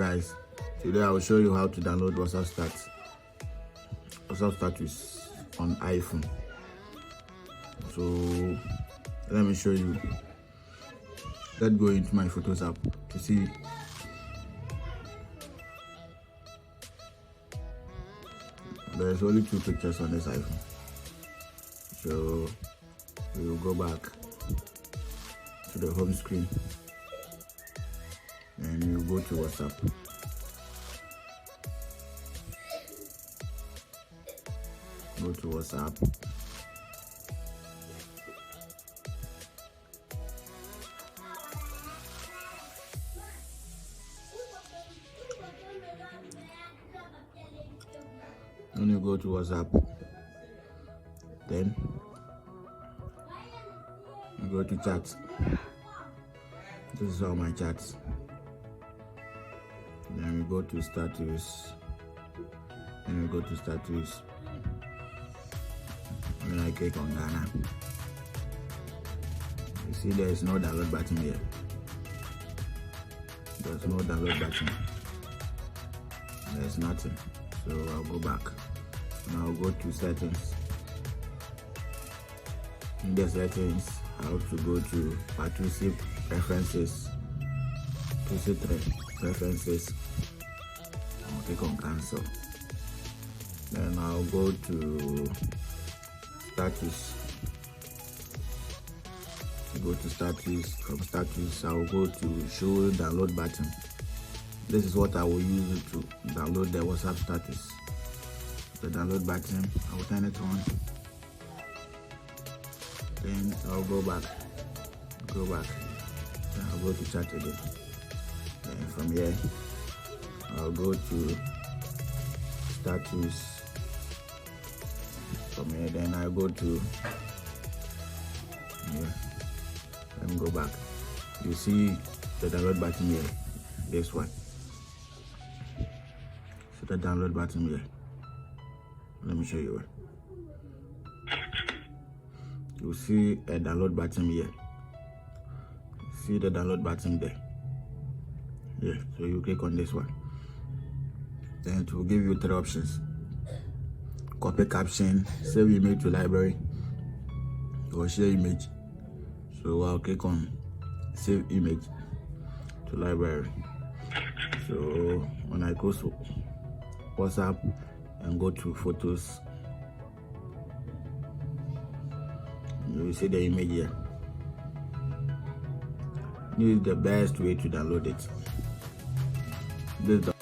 guys, today I will show you how to download WhatsApp status on iPhone. So let me show you. Let's go into my Photos app to see. There's only 2 pictures on this iPhone. So we will go back to the home screen and you go to WhatsApp. Go to WhatsApp. When you go to WhatsApp, then you go to chats. This is all my chats. Then we go to status. Then we go to status. Then I click on Ghana. You see there is no download button here. There's no download button. There's nothing. So I'll go back. And I'll go to settings. In the settings, I have to go to partnership preferences. 2C3 preferences. I'll click on cancel. Then I'll go to status. Go to status. From status, I'll go to show download button. This is what I will use it to download the WhatsApp status. The download button, I will turn it on. Then I'll go back. Then I'll go to chat again. Then from here, I'll go to status. From here, then I'll go to here. Let me go back. You see the download button here. This one. So the download button here. Let me show you. You see a download button here. See the download button there. Yeah, so you click on this one. Then it will give you 3 options. Copy caption, save image to library, or share image. So I'll click on save image to library. So when I go to WhatsApp and go to photos, you will see the image here. This is the best way to download it. This